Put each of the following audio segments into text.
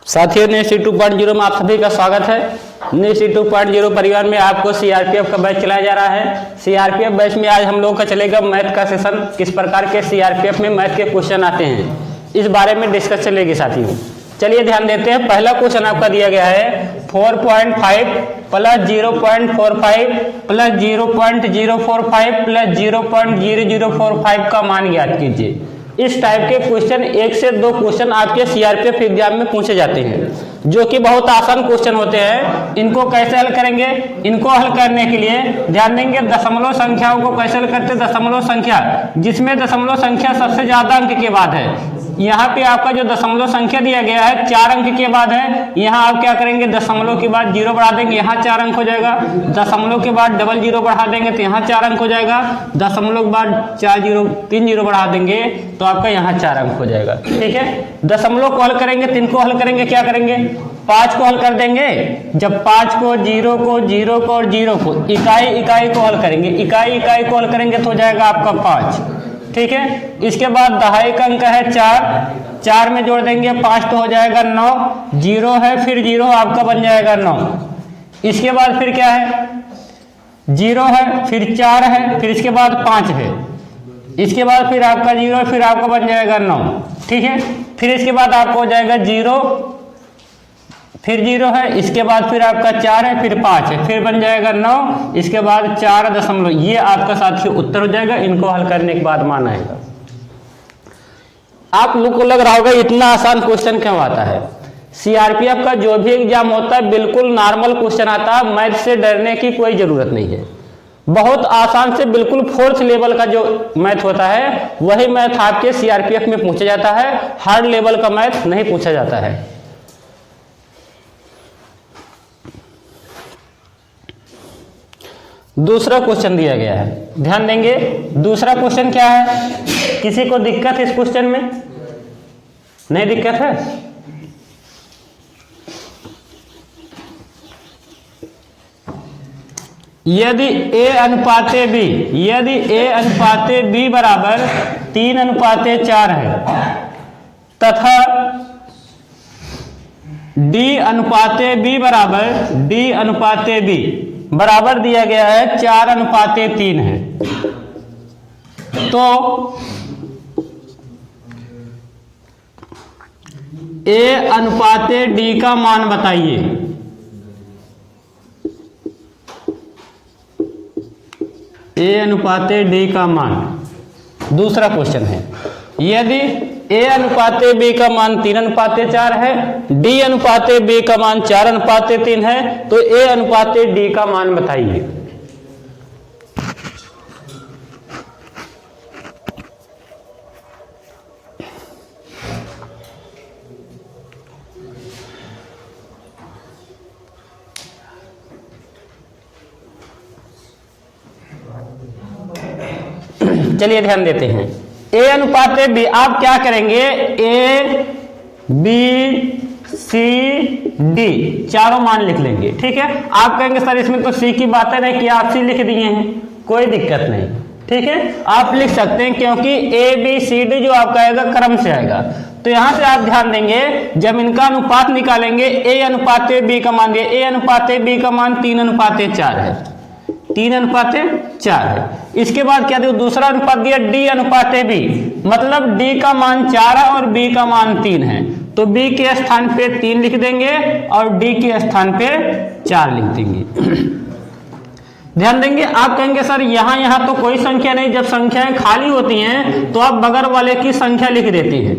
साथियों, नेसी 2.0 में आप सभी का स्वागत है। नेसी 2.0 परिवार में आपको सीआरपीएफ का बैच चलाया जा रहा है। सीआरपीएफ बैच में आज हम लोगों का चलेगा मैथ का सेशन। किस प्रकार के सीआरपीएफ में मैथ के क्वेश्चन आते हैं, इस बारे में डिस्कस चलेगी साथियों। चलिए ध्यान देते हैं। पहला क्वेश्चन आपका दिया गया है 4.5 प्लस 0.45 प्लस 0.045 प्लस 0.0045 का मान ज्ञात कीजिए। इस टाइप के क्वेश्चन 1 से 2 क्वेश्चन आपके सीआरपीएफ एग्जाम में पूछे जाते हैं, जो कि बहुत आसान क्वेश्चन होते हैं। इनको कैसे हल करेंगे? इनको हल करने के लिए ध्यान देंगे दशमलव संख्याओं को कैसे हल करते हैं। दशमलव संख्या जिसमें दशमलव संख्या सबसे ज्यादा अंक के बाद है। यहाँ पे आपका जो दशमलव संख्या दिया गया है 4 अंक के बाद है। यहाँ आप क्या करेंगे, दशमलव के बाद 0 बढ़ा देंगे, यहाँ 4 अंक हो जाएगा। दशमलव के बाद डबल 0 बढ़ा देंगे तो यहाँ 4 अंक हो जाएगा। दशमलव के बाद 3 0 बढ़ा देंगे तो आपका यहाँ 4 अंक हो जाएगा। ठीक है, दशमलव को हल करेंगे, 3 को हल करेंगे, क्या करेंगे 5 को हल कर देंगे। जब 5 को 0 को 0 को और 0 को इकाई को हल करेंगे, इकाई को हल करेंगे तो हो जाएगा आपका 5। ठीक है, इसके बाद दहाई का अंक है 4 में जोड़ देंगे 5 तो हो जाएगा 9। 0 है फिर 0 आपका बन जाएगा 9। इसके बाद फिर क्या है, 0 है फिर 4 है फिर इसके बाद 5 है। इसके बाद फिर आपका 0 है फिर आपका बन जाएगा 9। ठीक है, फिर इसके बाद आपको हो जाएगा 0 फिर 0 है, इसके बाद फिर आपका 4 है फिर 5 है फिर बन जाएगा 9। इसके बाद 4 ये आपका साथियों उत्तर हो जाएगा। इनको हल करने के बाद मान आएगा। आप लोग को लग रहा होगा इतना आसान क्वेश्चन क्यों आता है। सीआरपीएफ का जो भी एग्जाम होता है बिल्कुल नॉर्मल क्वेश्चन आता है। मैथ से डरने की कोई जरूरत नहीं है। बहुत आसान से बिल्कुल 4th लेवल का जो मैथ होता है वही मैथ आपके सीआरपीएफ में पूछा जाता है। हार्ड लेवल का मैथ नहीं पूछा जाता है। दूसरा क्वेश्चन दिया गया है, ध्यान देंगे। दूसरा क्वेश्चन क्या है? किसी को दिक्कत है इस क्वेश्चन में? नहीं दिक्कत है? यदि a अनुपाते b बराबर 3:4 है तथा d अनुपाते b बराबर दिया गया है 4:3 है, तो a अनुपाते d का मान बताइए। a अनुपाते d का मान। दूसरा क्वेश्चन है, यदि a अनुपाते b का मान 3:4 है, d अनुपाते b का मान 4:3 है, तो a अनुपाते d का मान बताइए। चलिए ध्यान देते हैं। a अनुपाते b, आप क्या करेंगे, a b c d चारों मान लिख लेंगे। ठीक है, आप कहेंगे सर इसमें तो c की बात है नहीं कि आप c लिख दिए हैं, कोई दिक्कत नहीं। ठीक है, आप लिख सकते हैं क्योंकि a b c d जो आपका आएगा क्रम से आएगा। तो यहां से आप ध्यान देंगे, जब इनका अनुपात निकालेंगे a अनुपाते b का मान दिया, a अनुपाते b का मान 3:4 है, 3:4 है। इसके बाद क्या दिया, दूसरा अनुपात दिया d अनुपाते b, मतलब d का मान 4 है और b का मान 3 है, तो b के स्थान पे 3 लिख देंगे और d के स्थान पे 4 लिख देंगे। ध्यान देंगे, आप कहेंगे सर यहाँ तो कोई संख्या नहीं। जब संख्याएं खाली होती हैं तो आप बगल वाले की संख्या लिख देते हैं,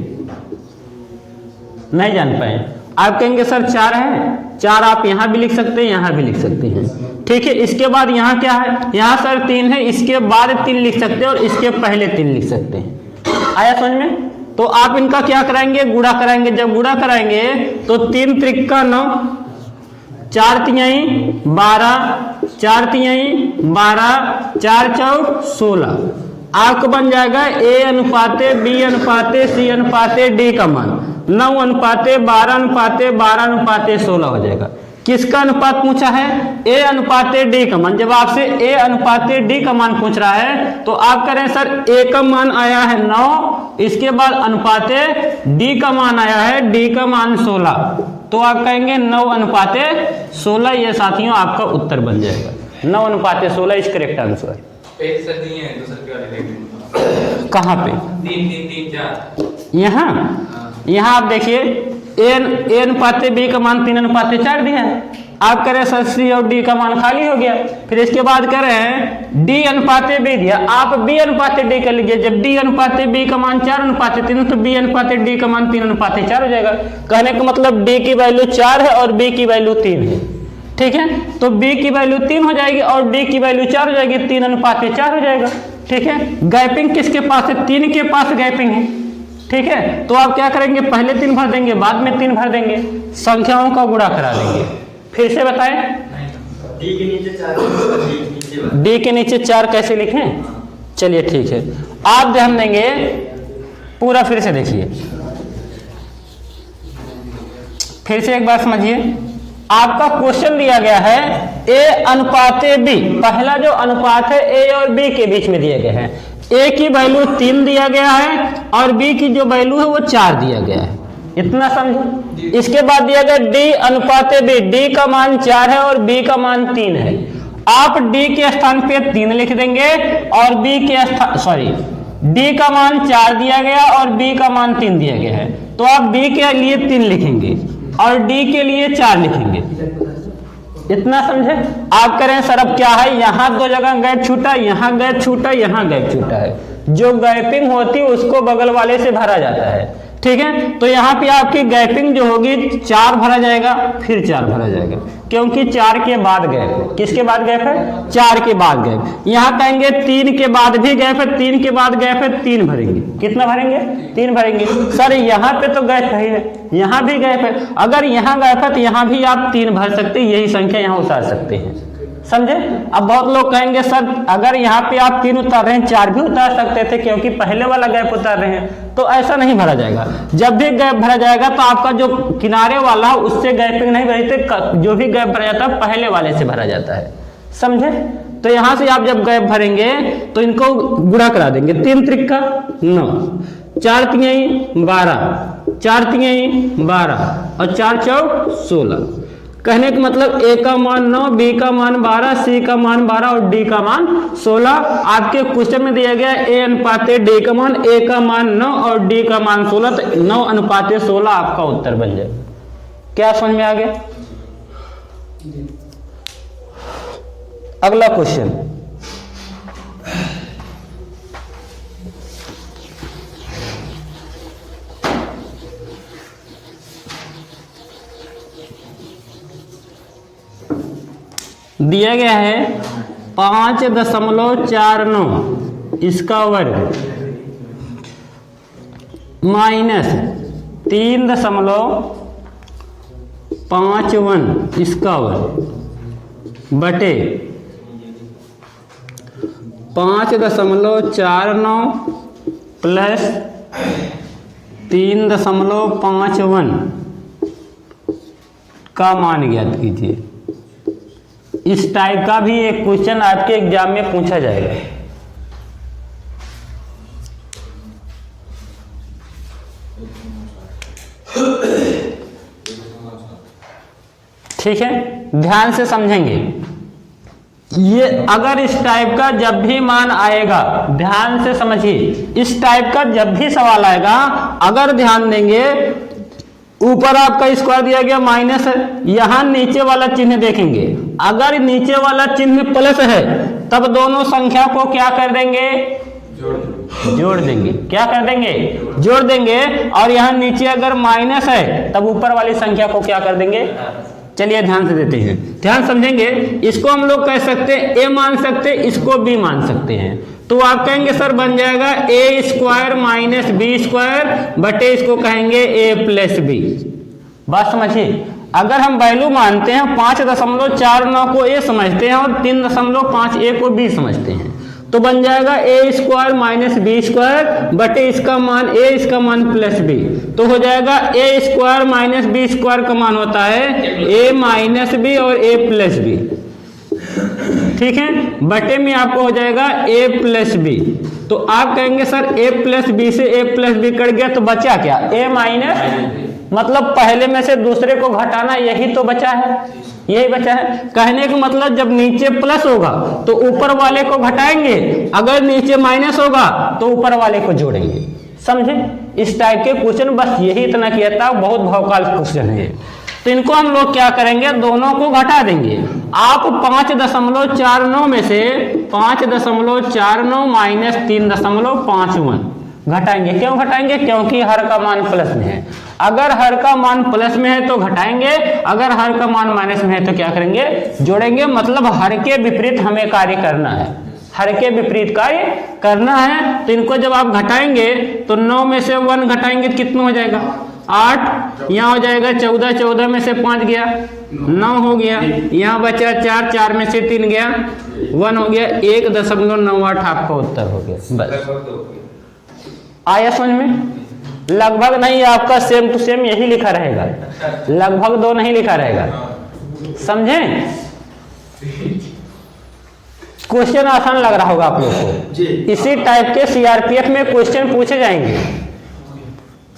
नहीं जान पाए। आप कहेंगे सर 4 है, 4 आप यहाँ भी लिख सकते हैं, यहाँ भी लिख सकते हैं। ठीक है, इसके बाद यहाँ क्या है, यहाँ सर 3 है, इसके बाद 3 लिख सकते हैं और इसके पहले 3 लिख सकते हैं। आया समझ में? तो आप इनका क्या कराएंगे, गुणा कराएंगे। जब गुणा कराएंगे तो 3 त्रिका 9, 4 तिहाई 12, 4 तिहाई 12, 4 चौक 16। आपको बन जाएगा a अनुपाते b अनुपाते c अनुपाते d का मान 9:12:12:12:16 हो जाएगा। किसका अनुपात पूछा है? a अनुपाते d का मान। जब आपसे a अनुपाते d का मान पूछ रहा है तो आप करें सर a का मान आया है 9, इसके बाद अनुपाते d का मान आया है, d का मान 16। तो आप कहेंगे 9:16। ये साथियों आपका उत्तर बन जाएगा, 9:16 इज करेक्ट आंसर। कहाँ पे? 3 3 3 4 यहाँ आप देखिए A/B का मान 3:4 दिया है। आप कह रहे सर C और D का मान खाली हो गया, फिर इसके बाद कह रहे हैं D/B दिया, आप B/D कर लीजिए। जब D/B का मान 4/3 तो B/D का मान 3/4 हो जाएगा। कहने का मतलब D की वैल्यू 4 है और B की वैल्यू 3 है, ठीक है। तो B की वैल्यू 3 हो जाएगी और D की वैल्यू 4 हो जाएगी, 3/4 हो जाएगा, ठीक है। गैपिंग किसके पास है? 3 के पास गैपिंग है, ठीक है। तो आप क्या करेंगे, पहले 3 भर देंगे, बाद में 3 भर देंगे, संख्याओं का गुणा करा देंगे। फिर से बताएं, D के नीचे 4, D के नीचे 4 कैसे लिखें? चलिए ठीक है, आप ध्यान देंगे, पूरा फिर से देखिए, फिर से एक बार समझिए। आपका क्वेश्चन दिया गया है A/B, पहला जो अनुपात है A और B के बीच में दिया गया है। A की वैल्यू 3 दिया गया है और B की जो वैल्यू है वो 4 दिया गया है, इतना समझो। इसके बाद दिया गया D/B, D का मान 4 है और B का मान 3 है। आप D के स्थान पे 3 लिख देंगे और B के स्थान D का मान 4 दिया गया और B का मान 3 दिया गया है, तो आप B के लिए 3 लिखेंगे और D के लिए 4 लिखेंगे, इतना समझे। आप करें सर अब क्या है, यहाँ 2 जगह गैप छूटा, यहाँ गैप छूटा, यहाँ गैप छूटा है, जो गैपिंग होती है उसको बगल वाले से भरा जाता है, ठीक है। तो यहाँ पे आपकी गैपिंग जो होगी 4 भरा जाएगा, फिर 4 भरा जाएगा, क्योंकि 4 के बाद गैप है। किसके बाद गैप है? 4 के बाद गैप। यहाँ कहेंगे 3 के बाद भी गैप है, 3 के बाद गैप है, 3 भरेंगे। कितना भरेंगे? 3 भरेंगे। सर यहाँ पे तो गैप है, यहाँ भी गैप है, अगर यहाँ गैप है तो यहाँ भी आप 3 भर सकते हैं, यही संख्या यहाँ उतार सकते हैं, समझे। अब बहुत लोग कहेंगे सर अगर यहाँ पे आप 3 उतार रहे हैं 4 भी उतार सकते थे, क्योंकि पहले वाला गैप उतार रहे हैं, तो ऐसा नहीं भरा जाएगा। जब भी गैप भरा जाएगा तो आपका जो किनारे वाला है उससे गैपिंग नहीं भरी थी, जो भी गैप भरा जाता है पहले वाले से भरा जाता है, समझे। तो यहाँ से आप जब गैप भरेंगे तो इनको गुणा करा देंगे, 3 त्रिका 9, 4 तिहाई 12, 4 तिहाई 12 और 4 चौक 16। कहने का मतलब A का मान 9, B का मान 12, C का मान 12 और D का मान 16। आपके क्वेश्चन में दिया गया A/D का मान, A का मान 9 और D का मान 16, तो 9/16 आपका उत्तर बन जाए। क्या समझ में आ गया? अगला क्वेश्चन, दिया गया है 5.49 इसका वर्ग माइनस 3.51 इसका वर्ग बटे 5.49 प्लस 3.51 का मान ज्ञात कीजिए। इस टाइप का भी एक क्वेश्चन आपके एग्जाम में पूछा जाएगा। ठीक है, ध्यान से समझेंगे। ये अगर इस टाइप का जब भी मान आएगा, ध्यान से समझिए, इस टाइप का जब भी सवाल आएगा, अगर ध्यान देंगे, ऊपर आपका स्क्वायर दिया गया माइनस है, यहां नीचे वाला चिन्ह देखेंगे, अगर नीचे वाला चिन्ह प्लस है तब दोनों संख्या को क्या कर देंगे? जोड़ देंगे। क्या कर देंगे? जोड़ देंगे। और यहां नीचे अगर माइनस है तब ऊपर वाली संख्या को क्या कर देंगे? चलिए ध्यान से देते हैं, ध्यान समझेंगे। इसको हम लोग कह सकते हैं A मान सकते हैं, इसको B मान सकते हैं। तो आप कहेंगे सर बन जाएगा A² माइनस B² बटे इसको कहेंगे A प्लस B। बात समझिए, अगर हम वैल्यू मानते हैं 5.49 को A समझते हैं और 3.51 को B समझते हैं, तो बन जाएगा A² माइनस B² बटे इसका मान A, इसका मान प्लस B। तो हो जाएगा A² माइनस B² का मान होता है A माइनस B और A प्लस B। ठीक है, बटे में आपको हो जाएगा A प्लस B। तो आप कहेंगे सर A प्लस B से A प्लस B कट गया तो बचा क्या? A माइनस मतलब पहले में से दूसरे को घटाना, यही तो बचा है, यही बचा है। कहने का मतलब जब नीचे प्लस होगा तो ऊपर वाले को घटाएंगे, अगर नीचे माइनस होगा तो ऊपर वाले को जोड़ेंगे। समझे? इस टाइप के क्वेश्चन बस यही इतना किया था, बहुत भावकाल क्वेश्चन है। तो इनको हम लोग क्या करेंगे, दोनों को घटा देंगे। आप 5.49 में से 5.49 माइनस 3.51 घटाएंगे। क्यों घटाएंगे? क्योंकि हर का मान प्लस में है। अगर हर का मान प्लस में है तो घटाएंगे, अगर हर का मान माइनस में है तो क्या करेंगे, जोड़ेंगे। मतलब हर के विपरीत हमें कार्य करना है, हर के विपरीत कार्य करना है। तो इनको जब आप घटाएंगे तो 9 में से 1 घटाएंगे तो कितना हो जाएगा, 8। यहाँ हो जाएगा 14, 14 में से 5 गया 9 हो गया। यहाँ बचा 4, 4 में से 3 गया 1 हो गया। 1.98 आपका उत्तर हो गया। बस आया समझ में? लगभग नहीं, आपका सेम टू सेम यही लिखा रहेगा, लगभग 2 नहीं लिखा रहेगा। समझे? क्वेश्चन आसान लग रहा होगा आप लोग को। इसी टाइप के सीआरपीएफ में क्वेश्चन पूछे जाएंगे।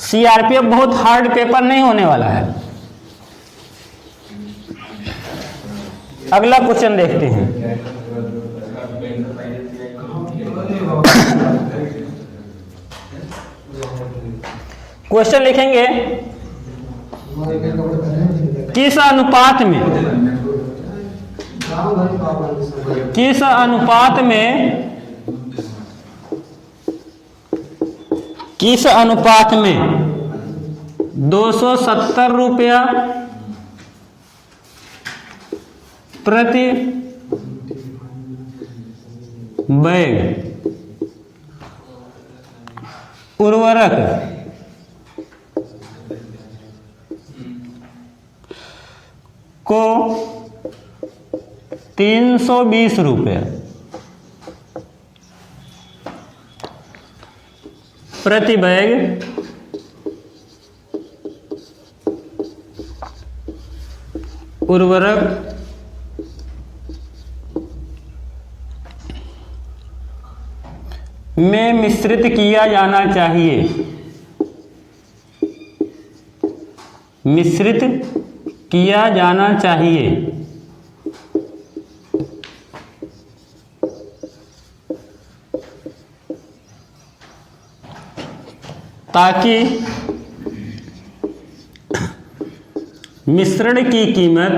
सीआरपीएफ बहुत हार्ड पेपर नहीं होने वाला है। अगला क्वेश्चन देखते हैं। क्वेश्चन लिखेंगे, किस अनुपात में, किस अनुपात में, किस अनुपात में 270 रुपया प्रति बैग उर्वरक को 320 रुपये प्रति बैग उर्वरक में मिश्रित किया जाना चाहिए, मिश्रित किया जाना चाहिए ताकि मिश्रण की कीमत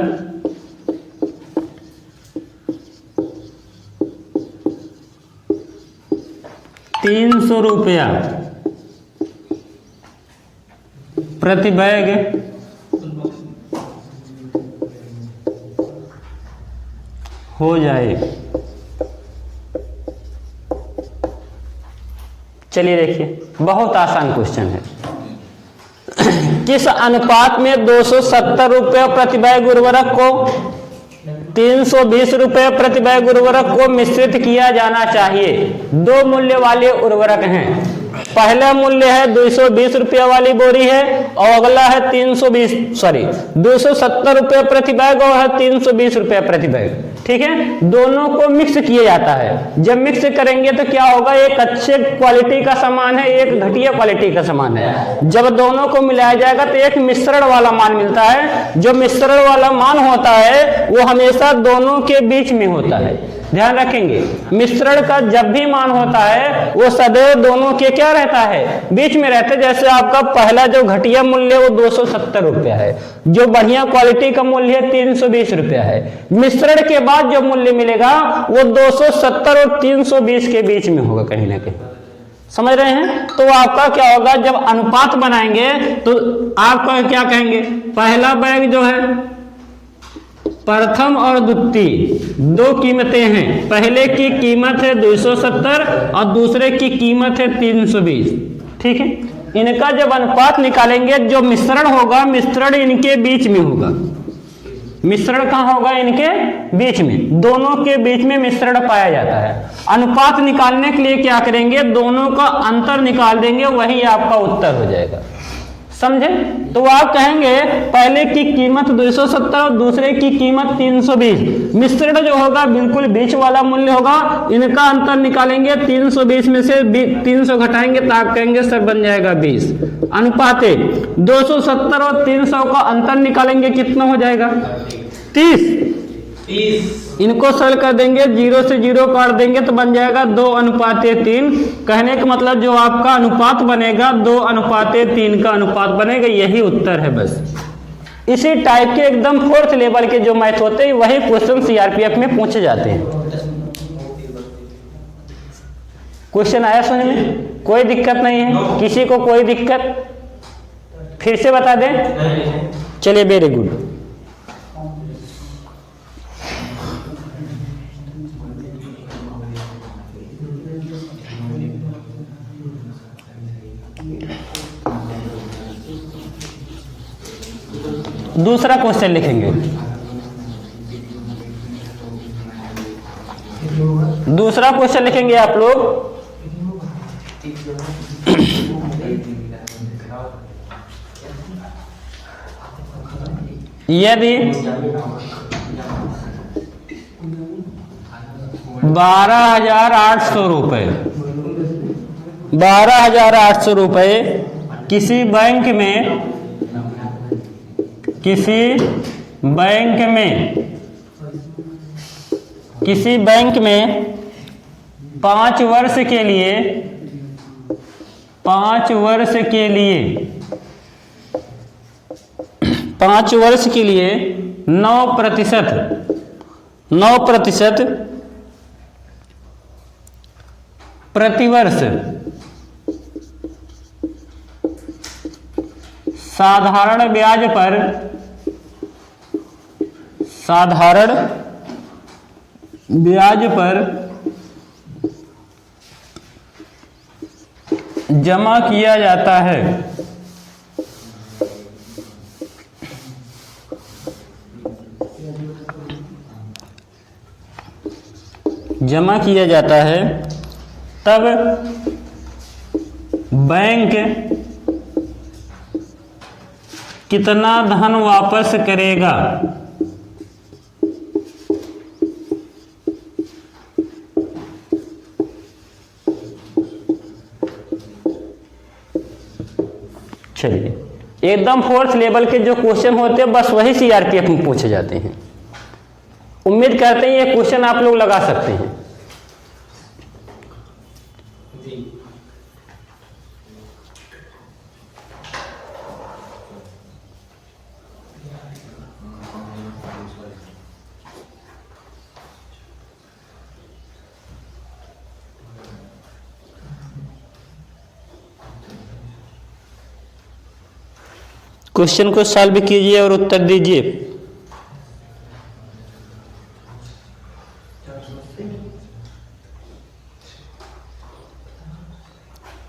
₹300 प्रति बैग हो जाए। चलिए देखिए, बहुत आसान क्वेश्चन है। किस अनुपात में 270 रुपये प्रति बैग उर्वरक को 320 रुपये प्रति बैग उर्वरक को मिश्रित किया जाना चाहिए? 2 मूल्य वाले उर्वरक हैं। पहला मूल्य है 220 रुपये वाली बोरी है और अगला है 270 रुपये प्रति बैग और है 320 रुपये प्रति बैग। ठीक है, दोनों को मिक्स किया जाता है। जब मिक्स करेंगे तो क्या होगा, एक अच्छे क्वालिटी का सामान है, एक घटिया क्वालिटी का सामान है। जब दोनों को मिलाया जाएगा तो एक मिश्रण वाला मान मिलता है। जो मिश्रण वाला मान होता है वो हमेशा दोनों के बीच में होता है। ध्यान रखेंगे, मिश्रण का जब भी मान होता है वो सदैव दोनों के क्या रहता है, बीच में रहता है। जैसे आपका पहला जो घटिया मूल्य वो 270 रुपया है, जो बढ़िया क्वालिटी का मूल्य है 320 रुपया है। मिश्रण के बाद जो मूल्य मिलेगा वो 270 और 320 के बीच में होगा कहीं ना कहीं। समझ रहे हैं? तो आपका क्या होगा, जब अनुपात बनाएंगे तो आपका क्या कहेंगे, पहला बैग जो है प्रथम और द्वितीय 2 कीमतें हैं। पहले की कीमत है 270 और दूसरे की कीमत है 320। ठीक है, इनका जब अनुपात निकालेंगे, जो मिश्रण होगा मिश्रण इनके बीच में होगा। मिश्रण कहाँ होगा, इनके बीच में, दोनों के बीच में मिश्रण पाया जाता है। अनुपात निकालने के लिए क्या करेंगे, दोनों का अंतर निकाल देंगे, वही आपका उत्तर हो जाएगा। समझे? तो आप कहेंगे पहले की कीमत 270 और दूसरे की कीमत 320, मिश्रण जो होगा बिल्कुल बीच वाला मूल्य होगा, इनका अंतर निकालेंगे, 320 में से 300 घटाएंगे तो आप कहेंगे सर बन जाएगा 20, अनुपाते 270 और 300 का अंतर निकालेंगे, कितना हो जाएगा 30, इनको सरल कर देंगे, 0 से 0 काट देंगे तो बन जाएगा 2:3। कहने का मतलब जो आपका अनुपात बनेगा 2:3 का अनुपात बनेगा, यही उत्तर है बस। इसी टाइप के एकदम 4th लेवल के जो मैथ होते हैं वही क्वेश्चन सीआरपीएफ में पूछे जाते हैं। क्वेश्चन आया समझ में? कोई दिक्कत नहीं है? किसी को कोई दिक्कत? फिर से बता दें? चलिए, वेरी गुड। दूसरा क्वेश्चन लिखेंगे। दूसरा क्वेश्चन लिखेंगे आप लोग, यदि 12,800 रुपये 12,800 रुपये किसी बैंक में 5 वर्ष के लिए 5 वर्ष के लिए 9% प्रतिवर्ष साधारण ब्याज पर जमा किया जाता है, तब बैंक कितना धन वापस करेगा? चलिए, एकदम 4th लेवल के जो क्वेश्चन होते हैं बस वही सीआरपीएफ में पूछे जाते हैं। उम्मीद करते हैं ये क्वेश्चन आप लोग लगा सकते हैं। क्वेश्चन को सॉल्व कीजिए और उत्तर दीजिए।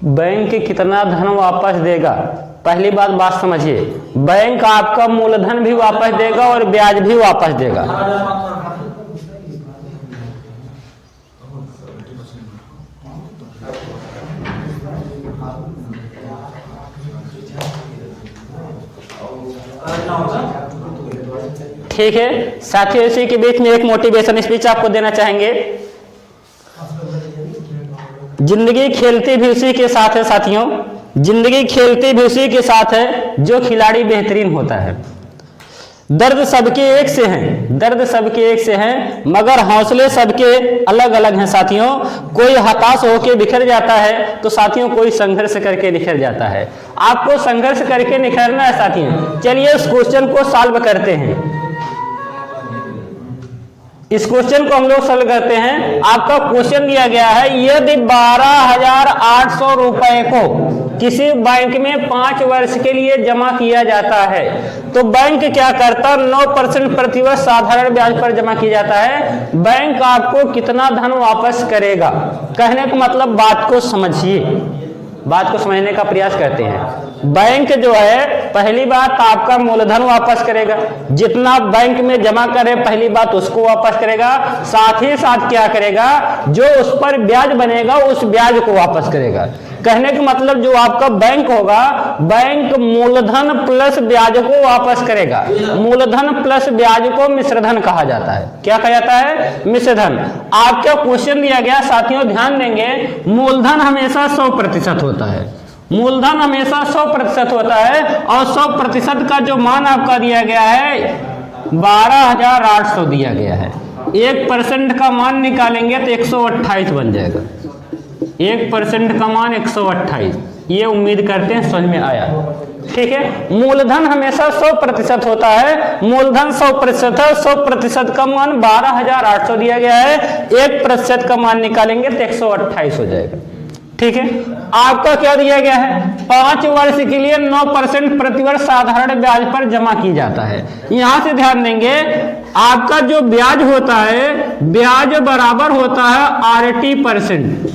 बैंक कितना धन वापस देगा? पहली बात समझिए, बैंक आपका मूलधन भी वापस देगा और ब्याज भी वापस देगा। ठीक है साथियों, इसी के बीच में एक मोटिवेशन स्पीच आपको देना चाहेंगे। जिंदगी खेलती भी उसी के साथ है साथियों, जिंदगी खेलती भी उसी के साथ है जो खिलाड़ी बेहतरीन होता है। दर्द सबके एक से हैं, मगर हौसले सबके अलग अलग हैं साथियों। कोई हताश होकर बिखर जाता है तो साथियों कोई संघर्ष करके निखर जाता है। आपको संघर्ष करके निखरना है साथियों। चलिए इस क्वेश्चन को सॉल्व करते हैं। इस क्वेश्चन को हम लोग सॉल्व करते हैं। आपका क्वेश्चन दिया गया है, यदि 12,800 रुपए को किसी बैंक में 5 वर्ष के लिए जमा किया जाता है तो बैंक क्या करता? 9% प्रतिवर्ष साधारण ब्याज पर जमा किया जाता है। बैंक आपको कितना धन वापस करेगा? कहने का मतलब बात को समझिए, बात को समझने का प्रयास करते हैं। बैंक जो है पहली बात आपका मूलधन वापस करेगा, जितना बैंक में जमा करे पहली बात उसको वापस करेगा, साथ ही साथ क्या करेगा? जो उस पर ब्याज बनेगा उस ब्याज को वापस करेगा। कहने का मतलब जो आपका बैंक होगा, बैंक मूलधन प्लस ब्याज को वापस करेगा। मूलधन प्लस ब्याज को मिश्रधन कहा जाता है। क्या कहा जाता है? मिश्रधन। आपका क्वेश्चन दिया गया साथियों, ध्यान देंगे, मूलधन हमेशा 100% होता है। मूलधन हमेशा 100% होता है और 100% का जो मान आपका दिया गया है 12,800 दिया गया है। 1% का मान निकालेंगे तो 128 बन जाएगा। 1% का मान 128। ये उम्मीद करते हैं समझ में आया। ठीक है, मूलधन हमेशा 100% होता है। मूलधन 100% है, 100% का मान 12,800 दिया गया है। 1% का मान निकालेंगे तो 128 हो जाएगा। ठीक है, आपका क्या दिया गया है? 5 वर्ष के लिए 9% प्रतिवर्ष साधारण ब्याज पर जमा की जाता है। यहां से ध्यान देंगे, आपका जो ब्याज होता है, ब्याज बराबर होता है RT%।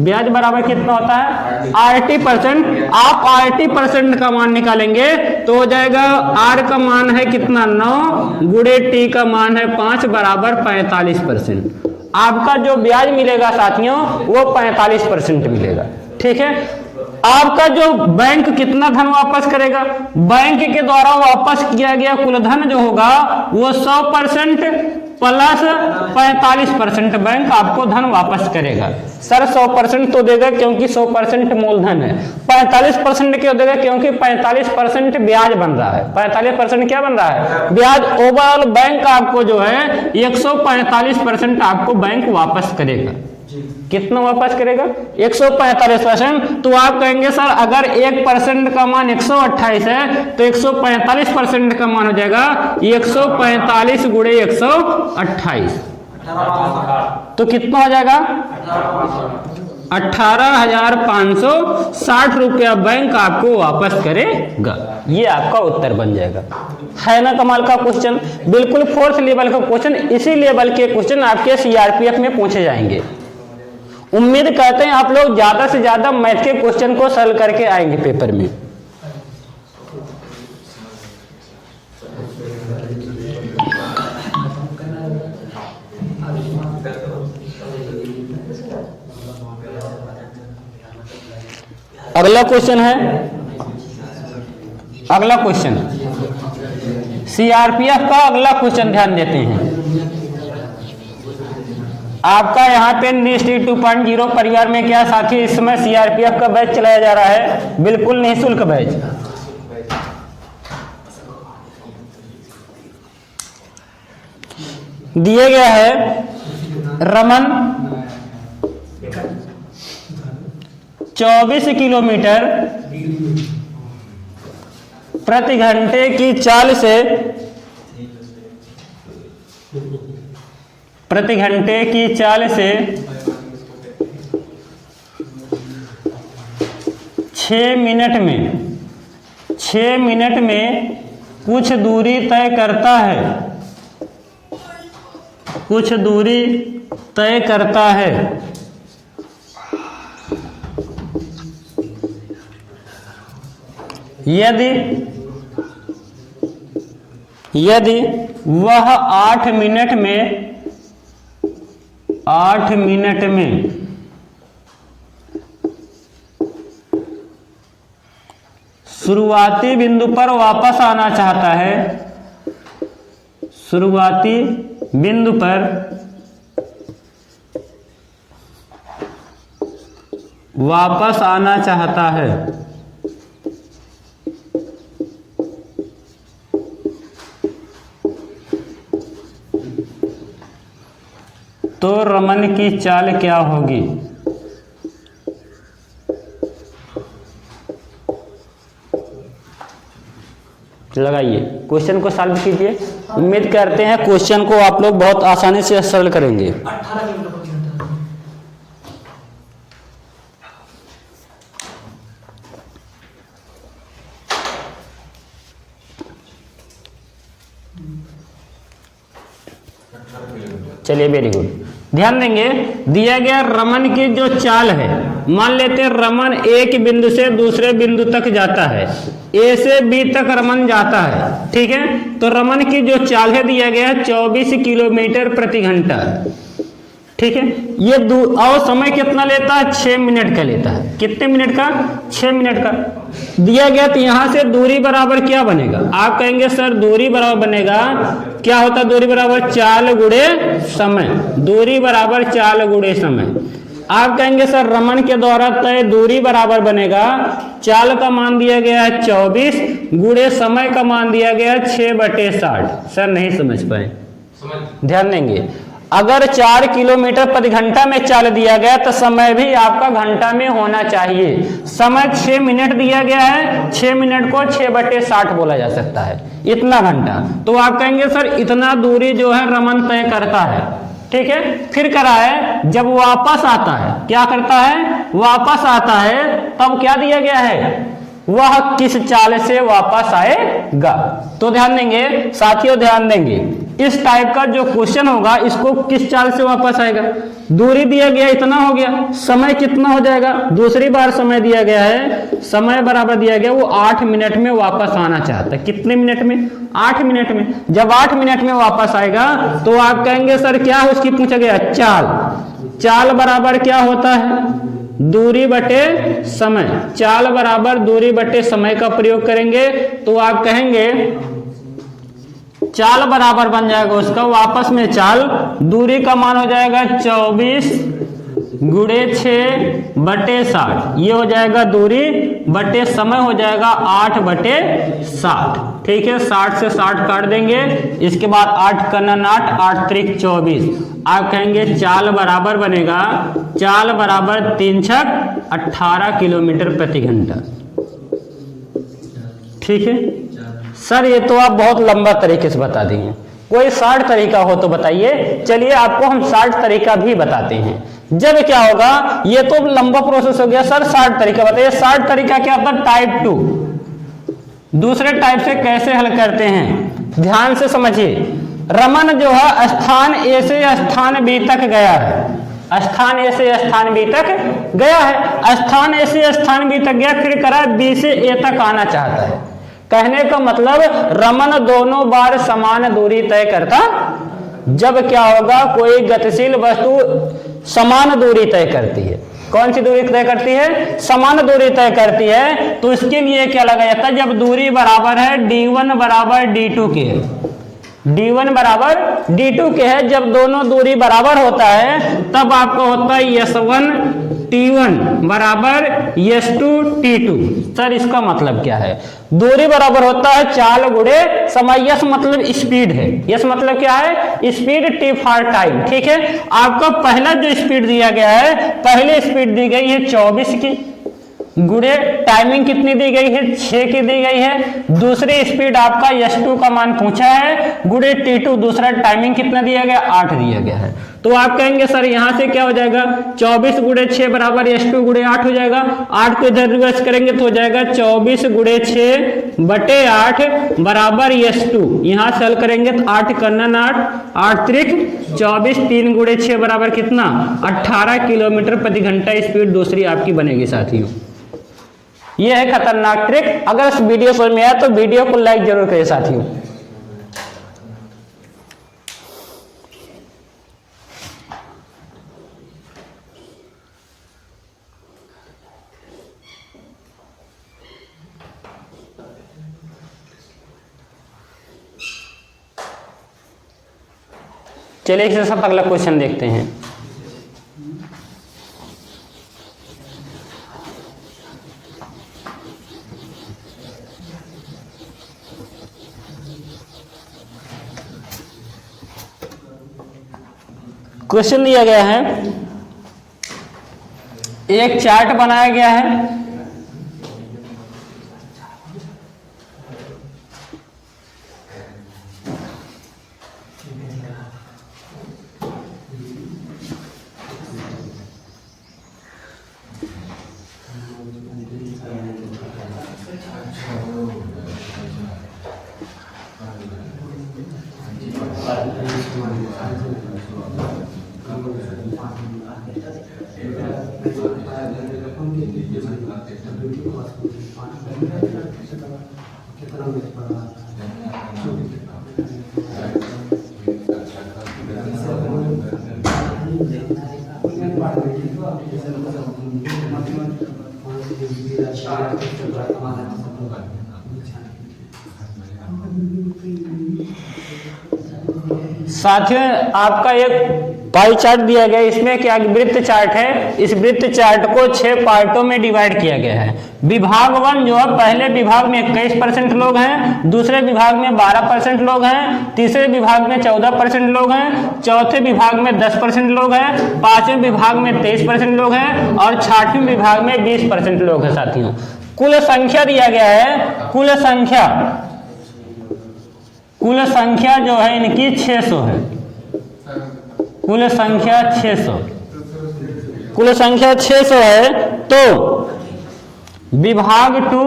ब्याज बराबर कितना होता है? RT%। आप RT% का मान निकालेंगे तो हो जाएगा, R का मान है कितना? 9 गुणे T का मान है 5 बराबर 45%। आपका जो ब्याज मिलेगा साथियों वो 45% मिलेगा। ठीक है, आपका जो बैंक कितना धन वापस करेगा? बैंक के द्वारा वापस किया गया कुल धन जो होगा वो 100% प्लस 45% बैंक आपको धन वापस करेगा। सर 100% तो देगा क्योंकि 100% मूलधन है। 45% क्यों देगा? क्योंकि 45% ब्याज बन रहा है। 45% क्या बन रहा है? ब्याज। ओवरऑल बैंक आपको जो है 145% आपको बैंक वापस करेगा। कितना वापस करेगा? 145%। तो आप कहेंगे सर अगर 1% का मान 128 है तो 145% का मान हो जाएगा 145 गुणे 128। तो कितना हो जाएगा? 18,560 रुपया बैंक आपको वापस करेगा। ये आपका उत्तर बन जाएगा। है ना कमाल का क्वेश्चन? बिल्कुल 4th लेवल का क्वेश्चन। इसी लेवल के क्वेश्चन आपके CRPF में पूछे जाएंगे। उम्मीद करते हैं आप लोग ज्यादा से ज्यादा मैथ के क्वेश्चन को सॉल्व करके आएंगे पेपर में। अगला क्वेश्चन है, अगला क्वेश्चन CRPF का अगला क्वेश्चन ध्यान देते हैं। आपका यहाँ पे NIST 2.0 परिवार में क्या साथी इस समय CRPF का बैच चलाया जा रहा है, बिल्कुल निःशुल्क बैच। दिए गया है रमन 24 किलोमीटर प्रति घंटे की चाल से प्रति घंटे की चाल से 6 मिनट में कुछ दूरी तय करता है, कुछ दूरी तय करता है। यदि वह 8 मिनट में शुरुआती बिंदु पर वापस आना चाहता है, शुरुआती बिंदु पर वापस आना चाहता है तो रमन की चाल क्या होगी? लगाइए, क्वेश्चन को सॉल्व कीजिए। उम्मीद करते हैं क्वेश्चन को आप लोग बहुत आसानी से सॉल्व करेंगे। 18 किलोमीटर प्रति घंटा। चलिए वेरी गुड। ध्यान देंगे, दिया गया रमन की जो चाल है, मान लेते हैं रमन एक बिंदु से दूसरे बिंदु तक जाता है, ए से बी तक रमन जाता है। ठीक है, तो रमन की जो चाल है दिया गया है 24 किलोमीटर प्रति घंटा। ठीक है। ये और समय कितना लेता है? 6 मिनट का लेता है। कितने मिनट का? 6 मिनट का दिया गया। तो यहां से दूरी बराबर क्या बनेगा? आप कहेंगे सर दूरी बराबर बनेगा, क्या होता है दूरी बराबर? चाल गुणे समय। दूरी बराबर चाल गुणे समय। आप कहेंगे सर रमन के द्वारा तय दूरी बराबर बनेगा, चाल का मान दिया गया है 24 गुणे समय का मान दिया गया है 6/60। सर नहीं समझ पाए, ध्यान देंगे। अगर 4 किलोमीटर प्रति घंटा में चाल दिया गया तो समय भी आपका घंटा में होना चाहिए। समय 6 मिनट दिया गया है, 6 मिनट को 6/60 बोला जा सकता है, इतना घंटा। तो आप कहेंगे सर इतना दूरी जो है रमन तय करता है, ठीक है। फिर करा है जब वापस आता है, क्या करता है? वापस आता है, तब क्या दिया गया है? वह किस चाल से वापस आएगा। तो ध्यान देंगे साथियों, ध्यान देंगे, इस टाइप का जो क्वेश्चन होगा इसको किस चाल से वापस आएगा। दूरी दिया गया इतना हो गया, समय कितना हो जाएगा? दूसरी बार समय दिया गया है, समय बराबर दिया गया, वो 8 मिनट में वापस आना चाहता है। कितने मिनट में? 8 मिनट में। जब 8 मिनट में वापस आएगा तो आप कहेंगे सर क्या है उसकी पूछा गया? चाल। चाल बराबर क्या होता है? दूरी बटे समय। चाल बराबर दूरी बटे समय का प्रयोग करेंगे तो आप कहेंगे चाल बराबर बन जाएगा उसका वापस में चाल, दूरी का मान हो जाएगा 24 गुणे 6/60। ये हो जाएगा दूरी बटे समय हो जाएगा 8/60। ठीक है, 60 से 60 काट देंगे, इसके बाद 8 कन्ना 8, 8 त्रिक 24। आप कहेंगे चाल बराबर बनेगा, चाल बराबर 3 छक 18 किलोमीटर प्रति घंटा। ठीक है सर, ये तो आप बहुत लंबा तरीके से बता दिए, कोई 60 तरीका हो तो बताइए। चलिए आपको हम 60 तरीका भी बताते हैं। जब क्या होगा, ये तो लंबा प्रोसेस हो गया सर, 60 तरीका बताइए। 60 तरीका क्या होता है? टाइप 2। दूसरे टाइप से कैसे हल करते हैं, ध्यान से समझिए। रमन जो है स्थान ए से स्थान बी तक गया है, स्थान ए से स्थान बी तक गया है, स्थान ए से स्थान बी तक गया, फिर करा बी से ए तक आना चाहता है। कहने का मतलब रमन दोनों बार समान दूरी तय करता। जब क्या होगा, कोई गतिशील वस्तु समान दूरी तय करती है। कौन सी दूरी तय करती है? समान दूरी तय करती है। तो इसके लिए क्या लगाया जाता है? जब दूरी बराबर है d1 बराबर d2 के, d1 बराबर d2 के है, जब दोनों दूरी बराबर होता है तब आपका होता है s1 t1 बराबर s2 t2। सर इसका मतलब क्या है? दूरी बराबर होता है चाल गुणे समय। यस मतलब स्पीड है, यस मतलब क्या है? Speed, T for time. ठीक है, आपका पहला जो स्पीड दिया गया है, पहले स्पीड दी गई है 24 की, गुणे टाइमिंग कितनी दी गई है? 6 की दी गई है। दूसरी स्पीड आपका s2 का मान पूछा है, गुणे t2, दूसरा टाइमिंग कितना दिया गया? 8 दिया गया है। तो आप कहेंगे सर यहां से क्या हो जाएगा? 24 गुणे 6 बराबर s2 गुणे 8 हो जाएगा। 8 को इधर रिवर्स करेंगे तो हो जाएगा 24 गुणे 6/8 बराबर s2। यहां से हल करेंगे तो 8 कन्नन 8, 8 त्रिक 24, 3 गुणे 6 बराबर कितना? 18 किलोमीटर प्रति घंटा स्पीड दूसरी आपकी बनेगी साथियों। यह है खतरनाक ट्रिक। अगर इस वीडियो समझ में आया तो वीडियो को लाइक जरूर करें साथियों। चलिए इसके साथ अगला क्वेश्चन देखते हैं। क्वेश्चन दिया गया है, एक चार्ट बनाया गया है, साथियों आपका एक पाई चार्ट दिया गया है, इसमें क्या वृत्त चार्ट है। इस वृत्त चार्ट को 6 पार्टों में डिवाइड किया गया है। विभाग 1 जो है, पहले विभाग में 21% लोग हैं, दूसरे विभाग में 12% लोग हैं, तीसरे विभाग में 14% लोग हैं, चौथे विभाग में 10% लोग हैं, पांचवें विभाग में 23% लोग हैं और छठवें विभाग में 20% लोग हैं। साथियों कुल संख्या दिया गया है, कुल संख्या जो है इनकी 600 है। कुल संख्या 600, कुल संख्या 600 है। तो विभाग 2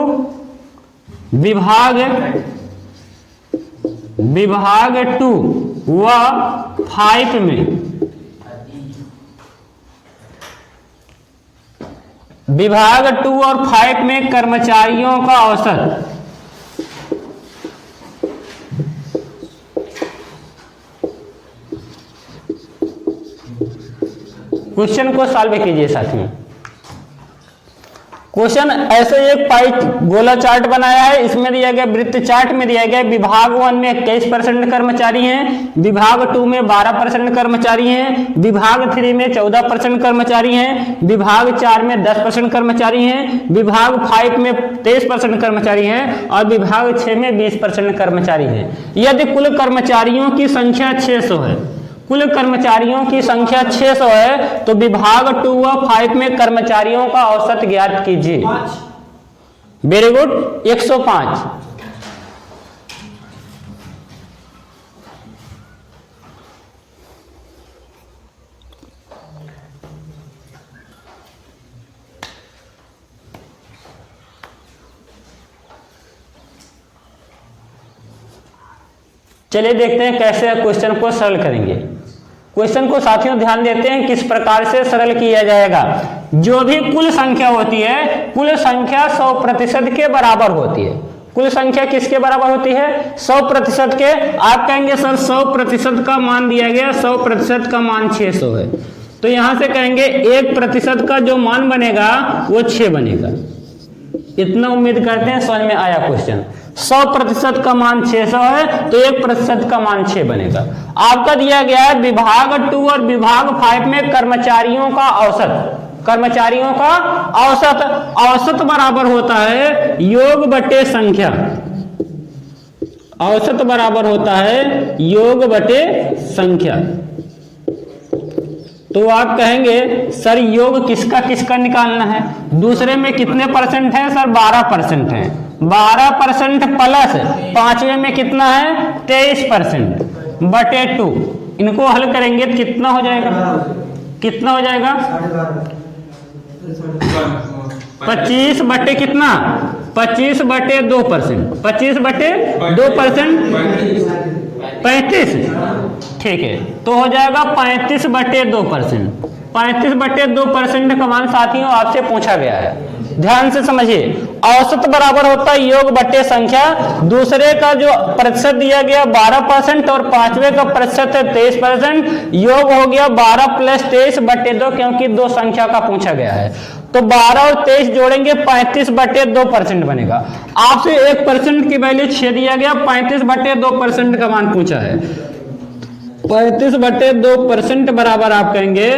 व 5 में, विभाग 2 और 5 में कर्मचारियों का औसत क्वेश्चन को सॉल्व कीजिए साथियों। क्वेश्चन ऐसे एक पाई गोला चार्ट बनाया है, इसमें दिया गया वृत्त चार्ट में दिया गया विभाग 1 में 21% कर्मचारी हैं, विभाग 2 में 12% कर्मचारी हैं, विभाग 3 में 14% कर्मचारी हैं, विभाग 4 में 10% कर्मचारी हैं, विभाग 5 में 23% कर्मचारी हैं और विभाग 6 में 20% कर्मचारी हैं। यदि कुल कर्मचारियों की संख्या 600 है, कुल कर्मचारियों की संख्या 600 है, तो विभाग 2 व 5 में कर्मचारियों का औसत ज्ञात कीजिए। Very good, 105। चलिए देखते हैं कैसे क्वेश्चन को सरल करेंगे। क्वेश्चन को साथियों ध्यान देते हैं किस प्रकार से सरल किया जाएगा। जो भी कुल संख्या होती है, कुल संख्या 100% के बराबर होती है। कुल संख्या किसके बराबर होती है? 100% के। आप कहेंगे सर 100% का मान दिया गया, 100% का मान 600 है, तो यहां से कहेंगे 1% का जो मान बनेगा वो 6 बनेगा। इतना उम्मीद करते हैं समझ में आया क्वेश्चन। 100% का मान 600 है, तो 1% का मान 6 बनेगा। आपका दिया गया है विभाग 2 और विभाग 5 में कर्मचारियों का औसत। कर्मचारियों का औसत, औसत बराबर होता है योग बटे संख्या। औसत बराबर होता है योग बटे संख्या। तो आप कहेंगे सर योग किसका किसका निकालना है? दूसरे में कितने परसेंट है सर? 12% है। 12% प्लस पांचवें में कितना है? 23% बटे 2। इनको हल करेंगे तो कितना हो जाएगा? कितना हो जाएगा? 25 बटे कितना? 25 बटे 2%। 25 बटे 2%, 35। ठीक है, तो हो जाएगा 35 बटे 2%। 35 बटे 2% का मान साथियों आपसे पूछा गया है, ध्यान से समझिए। औसत बराबर होता है योग बटे संख्या। दूसरे का जो प्रतिशत दिया गया 12% और पांचवे का प्रतिशत है 23%। योग हो गया 12 प्लस 23 बटे 2, क्योंकि 2 संख्या का पूछा गया है। तो 12 और 23 जोड़ेंगे 35 बटे 2% बनेगा। आपसे 1% की वैल्यू 6 दिया गया, 35 बटे 2% का मान पूछा है। 35 बटे 2% बराबर आप कहेंगे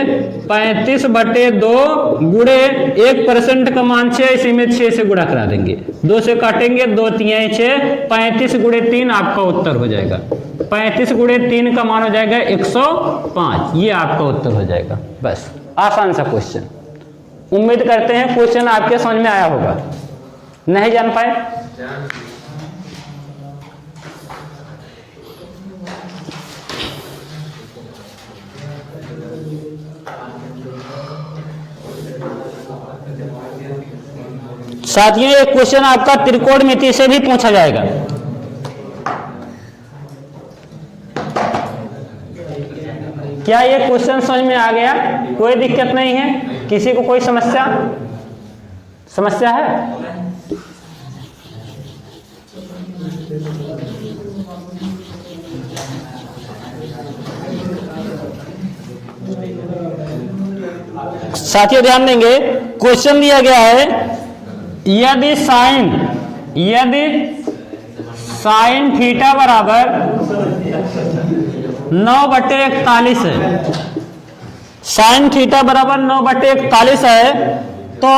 35 बटे 2 गुणे 1% का मान 6, इसी में 6 से गुणा करा देंगे, 2 से काटेंगे, 2 3 6, 35 गुणे 3 आपका उत्तर हो जाएगा। 35 गुणे 3 का मान हो जाएगा 105। ये आपका उत्तर हो जाएगा। बस, आसान सा क्वेश्चन। उम्मीद करते हैं क्वेश्चन आपके समझ में आया होगा। नहीं जान पाए? साथियों एक क्वेश्चन आपका त्रिकोणमिति से भी पूछा जाएगा। क्या ये क्वेश्चन समझ में आ गया? कोई दिक्कत नहीं है? किसी को कोई समस्या है? साथियों ध्यान देंगे, क्वेश्चन दिया गया है यदि साइन थीटा बराबर 9/41 है, साइन थीटा बराबर 9/41 है, तो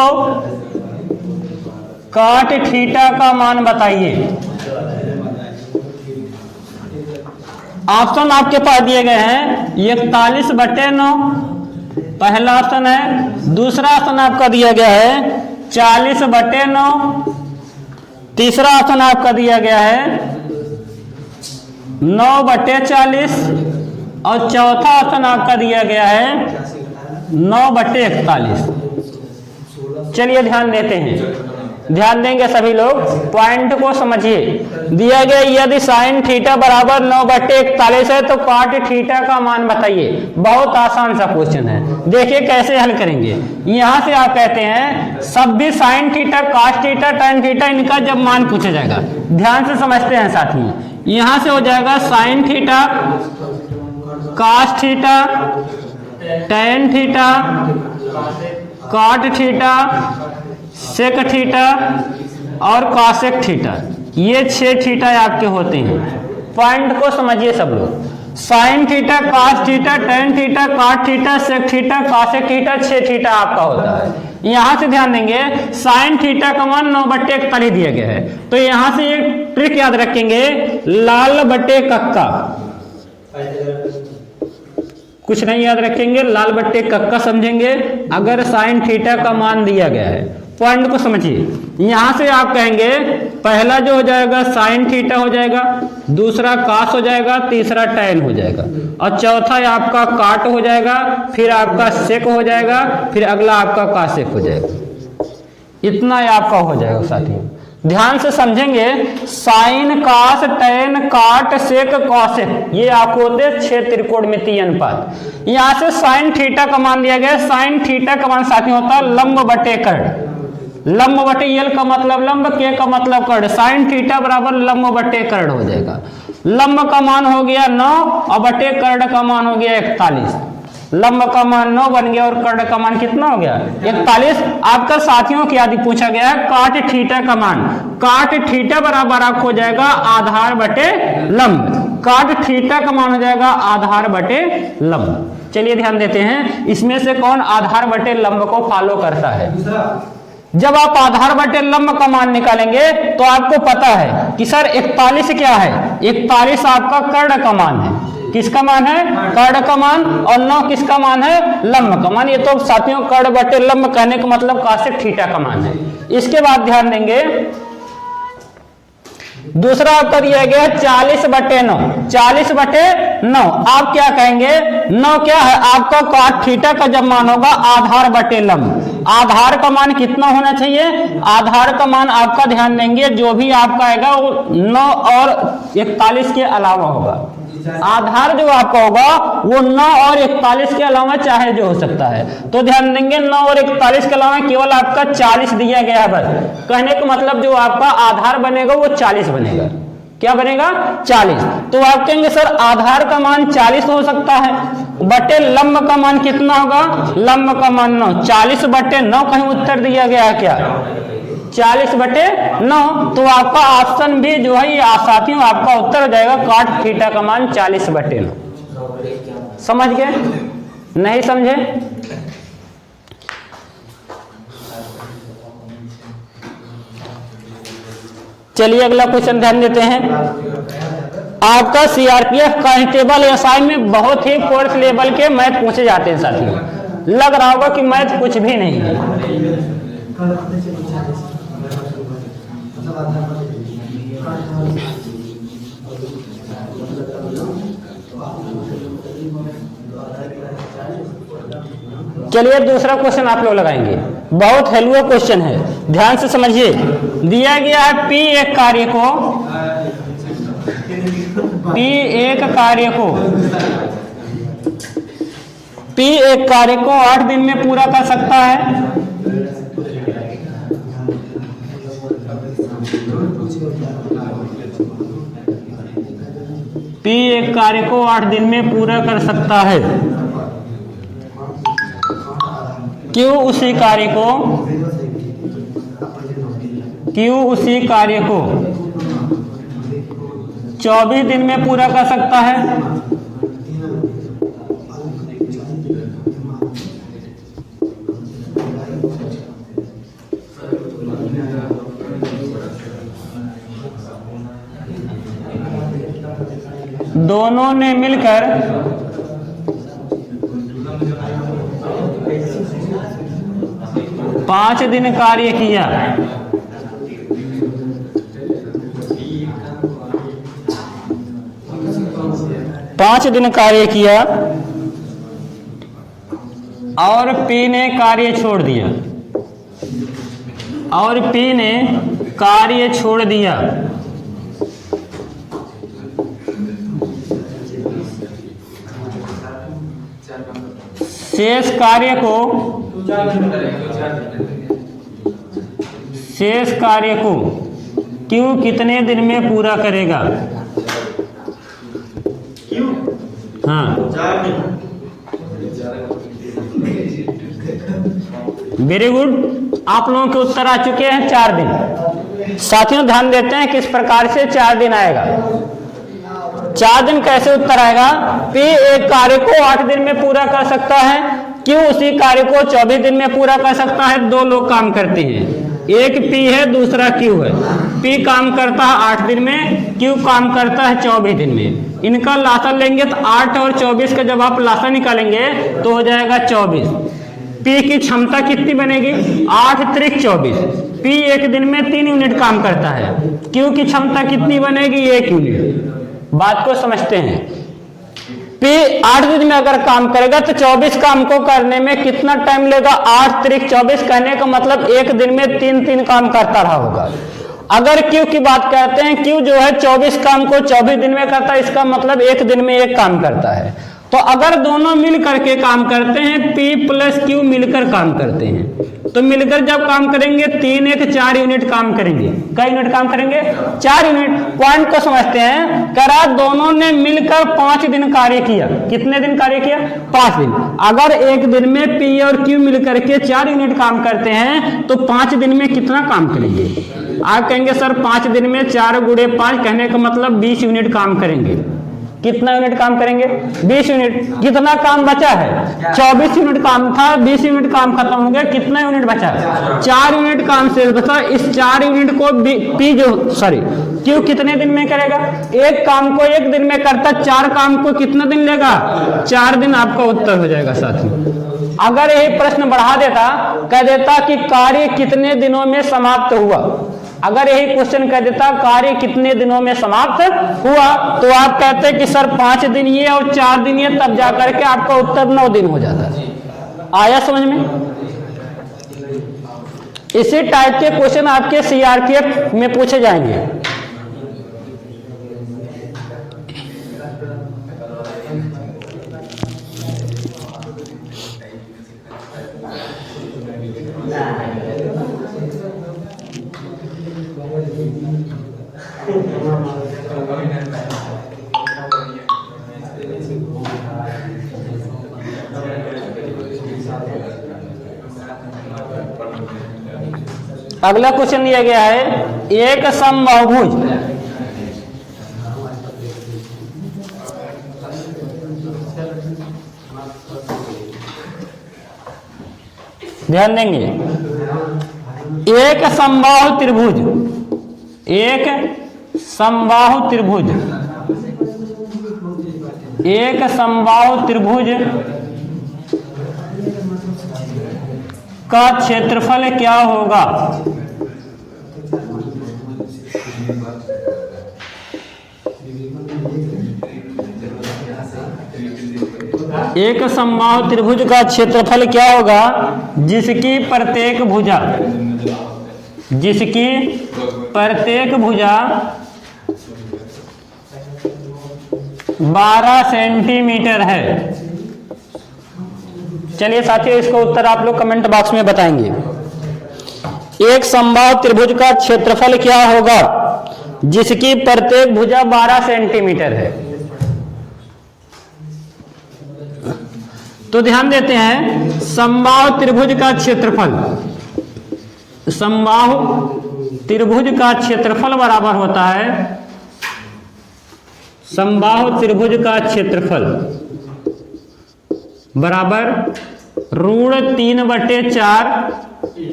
काट थीटा का मान बताइए। ऑप्शन आपके पास दिए गए हैं 41/9 पहला ऑप्शन है, दूसरा ऑप्शन आपका दिया गया है 40/9, तीसरा ऑप्शन आपका दिया गया है 9/40 और चौथा ऑप्शन आपका दिया गया है 9/41। चलिए ध्यान देते हैं, ध्यान देंगे सभी लोग, पॉइंट को समझिए। दिया गया यदि साइन थीटा बराबर 9/41 है तो काट थीटा का मान बताइए। बहुत आसान सा क्वेश्चन है, देखिए कैसे हल करेंगे। यहां से आप कहते हैं सब भी sine theta, cot theta, tan theta, इनका जब मान पूछा जाएगा, ध्यान से समझते हैं साथियों। यहां से हो जाएगा sine theta, cast theta, tan theta, cot theta, sec theta और कॉसेक थीटा, ये 6 थीटा आपके होते हैं। पॉइंट को समझिए सब लोग। Sine theta, cos theta, tan theta, cot theta, sec theta, cosec theta, 6 theta आपका होता है। यहां से ध्यान देंगे साइन थीटा का मान 9/41 दिया गया है, तो यहां से एक ट्रिक याद रखेंगे, लाल बटे कक्का, कुछ नहीं याद रखेंगे, लाल बट्टे कक्का समझेंगे। अगर साइन थीटा का मान दिया गया है, पॉइंट को समझिए। यहां से आप कहेंगे पहला जो हो जाएगा साइन थीटा हो जाएगा, दूसरा कास हो जाएगा, तीसरा tan हो जाएगा और चौथा आपका काट हो जाएगा, फिर आपका सेक हो जाएगा, फिर अगला आपका कासेक हो जाएगा। इतना आपका हो जाएगा साथियों, ध्यान से समझेंगे। साइन, कास, tan, काट, सेक, कॉसेक, ये आपको होते हैं 6 त्रिकोणमितीय अनुपात। यहां से साइन थीटा का मान दिया गया, साइन थीटा का मान साथियों होता है लंब बटे कर्ण। लंब बटे यल का मतलब लंब, के का मतलब कर्ण, साइन थीटा बराबर लंब बटे कर्ण हो जाएगा। लंब का मान हो गया 9 और बटे कर्ण का मान हो गया 41। लंब का मान 9 बन गया और कर्ण का मान कितना हो गया 41। आपका साथियों की यदि पूछा गया है काट थीटा का मान, काट थीटा बराबर आपको हो जाएगा आधार बटे लंब, काट थीटा का मान हो जाएगा आधार बटे लंब। चलिए ध्यान देते हैं, इसमें से कौन आधार बटे लंब को फॉलो करता है। जब आप आधार बटे लंब का मान निकालेंगे तो आपको पता है कि सर 41 क्या है, 41 आपका कर्ण का मान है। किसका मान है? कर्ण का मान। और 9 किसका मान है? लंब का मान। ये तो साथियों कर्ण बटे लंब कहने का मतलब कासेक थीटा का मान है। इसके बाद ध्यान देंगे दूसरा आपका दिया गया 40/9, 40/9। आप क्या कहेंगे? 9 क्या है आपका काट थीटा का जब मान होगा आधार बटे लंब। आधार का मान कितना होना चाहिए? आधार का मान आपका ध्यान देंगे जो भी आपका आएगा वो 9 और 41 के अलावा होगा। आधार जो आपका होगा वो 9 और 41 के अलावा चाहे जो हो सकता है। तो ध्यान देंगे 9 और 41 के अलावा केवल आपका 40 दिया गया है बस। कहने का मतलब जो आपका आधार बनेगा वो 40 बनेगा। क्या बनेगा? 40। तो आप कहेंगे सर आधार का मान 40 हो सकता है, बटे लंब का मान कितना होगा? लंब का मान 9। 40/9 कहीं उत्तर दिया गया है क्या? 40/9। तो आपका ऑप्शन भी जो है ये साथियों आपका उत्तर हो जाएगा काट थीटा का मान 40/9। समझ गए? नहीं समझे? चलिए अगला क्वेश्चन ध्यान देते हैं। आपका सीआरपीएफ कांस्टेबल एसआई में बहुत ही फोर्थ लेवल के मैथ पूछे जाते हैं साथियों। लग रहा होगा कि मैथ कुछ भी नहीं है। चलिए दूसरा क्वेश्चन आप लोग लगाएंगे। बहुत हेलुआ क्वेश्चन है, ध्यान से समझिए। दिया गया है P एक कार्य को, P एक कार्य को 8 दिन में पूरा कर सकता है। P एक कार्य को 8 दिन में पूरा कर सकता है। क्यों उसी कार्य को Q उसी कार्य को 24 दिन में पूरा कर सकता है। दोनों ने मिलकर 5 दिन कार्य किया। पांच दिन कार्य किया और P ने कार्य छोड़ दिया। और P ने कार्य छोड़ दिया। शेष कार्य को Q कितने दिन में पूरा करेगा? हाँ, वेरी गुड। आप लोगों के उत्तर आ चुके हैं 4 दिन। साथियों ध्यान देते हैं किस प्रकार से 4 दिन आएगा। 4 दिन कैसे उत्तर आएगा? P एक कार्य को 8 दिन में पूरा कर सकता है, Q उसी कार्य को 24 दिन में पूरा कर सकता है। 2 लोग काम करते हैं, एक P है दूसरा Q है। P काम करता है 8 दिन में, Q काम करता है 24 दिन में। इनका लासा लेंगे तो 8 और 24 का जब आप लासा निकालेंगे तो हो जाएगा 24। P की क्षमता कितनी बनेगी? 8 त्रिक 24। P एक दिन में 3 यूनिट काम करता है। Q की क्षमता कितनी बनेगी? 1 यूनिट। बात को समझते हैं। P 8 दिन में अगर काम करेगा तो 24 काम को करने में कितना टाइम लेगा? 8 त्रिक 24 कहने का मतलब एक दिन में 3 काम करता रहा होगा। अगर Q की बात करते हैं, Q जो है 24 काम को 24 दिन में करता है, इसका मतलब एक दिन में 1 काम करता है। तो अगर दोनों मिल करके काम करते हैं, P प्लस Q मिलकर काम करते हैं, तो मिलकर जब काम करेंगे 3 1 4 यूनिट काम करेंगे। कई यूनिट काम करेंगे? 4 यूनिट। पॉइंट को समझते हैं। करा दोनों ने मिलकर 5 दिन कार्य किया। कितने दिन कार्य किया? 5 दिन। अगर एक दिन में P और Q मिलकर के 4 यूनिट काम करते हैं तो 5 दिन में कितना काम करेंगे? आप कहेंगे सर 5 दिन में 4 गुणे 5 कहने का मतलब 20 यूनिट काम करेंगे। कितना यूनिट काम करेंगे? 20 यूनिट। कितना काम बचा है? 24 यूनिट काम था, 20 यूनिट काम खत्म हो गया, कितना यूनिट बचा? 4 यूनिट काम शेष बचा। इस 4 यूनिट को Q कितने दिन में करेगा? एक काम को एक दिन में करता, 4 काम को कितना दिन लेगा? 4 दिन। आपका उत्तर हो जाएगा साथियों। अगर यही प्रश्न बढ़ा देता, कह देता कि कार्य कितने दिनों में समाप्त हुआ, अगर यही क्वेश्चन कह देता कार्य कितने दिनों में समाप्त हुआ, तो आप कहते कि सर 5 दिन ये और 4 दिन ये, तब जाकर के आपका उत्तर 9 दिन हो जाता। आया समझ में? इसी टाइप के क्वेश्चन आपके CRPF में पूछे जाएंगे। अगला क्वेश्चन दिया गया है, एक समबाहुभुज ध्यान देंगे, एक समबाहु त्रिभुज, एक समबाहु त्रिभुज, एक समबाहु त्रिभुज का क्षेत्रफल क्या होगा? एक समबाहु त्रिभुज का क्षेत्रफल क्या होगा जिसकी प्रत्येक भुजा 12 सेंटीमीटर है। चलिए साथियों, इसका उत्तर आप लोग कमेंट बॉक्स में बताएंगे। एक समबाहु त्रिभुज का क्षेत्रफल क्या होगा जिसकी प्रत्येक भुजा 12 सेंटीमीटर है? तो ध्यान देते हैं, समबाहु त्रिभुज का क्षेत्रफल, समबाहु त्रिभुज का क्षेत्रफल बराबर होता है, समबाहु त्रिभुज का क्षेत्रफल बराबर √3/4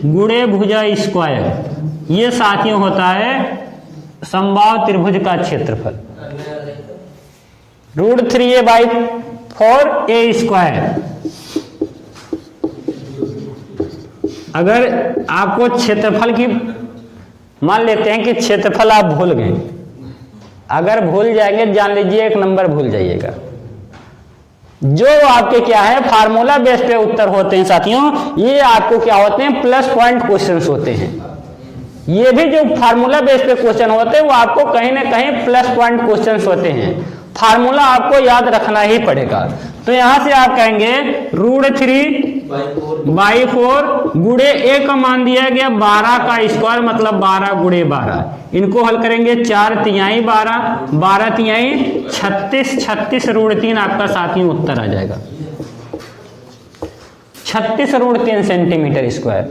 गुणे भुजा स्क्वायर। ये साथियों होता है समबाहु त्रिभुज का क्षेत्रफल। √3a/4a²। अगर आपको क्षेत्रफल की, मान लेते हैं कि क्षेत्रफल आप भूल गए, अगर भूल जाएंगे जान लीजिए 1 नंबर भूल जाइएगा। जो आपके क्या है फार्मूला बेस पे उत्तर होते हैं साथियों, ये आपको क्या होते हैं प्लस पॉइंट क्वेश्चंस होते हैं। ये भी जो फार्मूला बेस पे क्वेश्चन होते हैं वो आपको कहीं ना कहीं प्लस पॉइंट क्वेश्चंस होते हैं। फार्मूला आपको याद रखना ही पड़ेगा। तो यहां से आप कहेंगे √3/4 गुणे ए का मान दिया गया 12 का स्क्वायर, मतलब 12 गुणे 12। इनको हल करेंगे 4 तिहाई 12, 12 तिहाई 36, 36 √3 आपका साथियों उत्तर आ जाएगा। 36 √3 सेंटीमीटर स्क्वायर।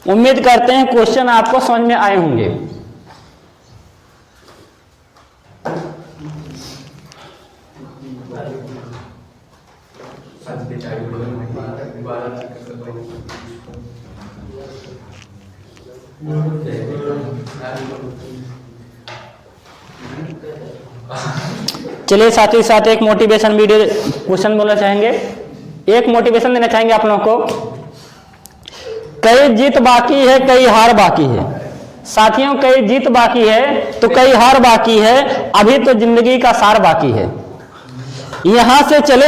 उम्मीद करते हैं क्वेश्चन आपको समझ में आए होंगे। चलिए साथ ही साथ एक मोटिवेशन वीडियो क्वेश्चन बोलना चाहेंगे, एक मोटिवेशन देना चाहेंगे आप लोगों को। कई जीत बाकी है, कई हार बाकी है। साथियों कई जीत बाकी है तो कई हार बाकी है, अभी तो जिंदगी का सार बाकी है। यहां से चले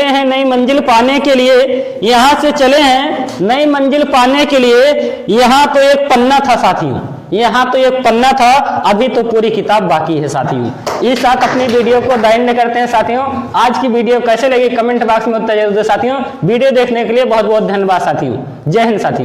हैं नई मंजिल पाने के लिए, यहां से चले हैं नई मंजिल पाने के लिए। यहां तो एक पन्ना था साथियों, यहां तो एक पन्ना था, अभी तो पूरी किताब बाकी है साथियों। इस साथ अपनी वीडियो को दाइन करते हैं साथियों। आज की वीडियो कैसे लगी कमेंट बॉक्स में उत्तर जरूर दें साथियों। वीडियो देखने के लिए बहुत बहुत धन्यवाद साथियों। जय हिंद साथियों।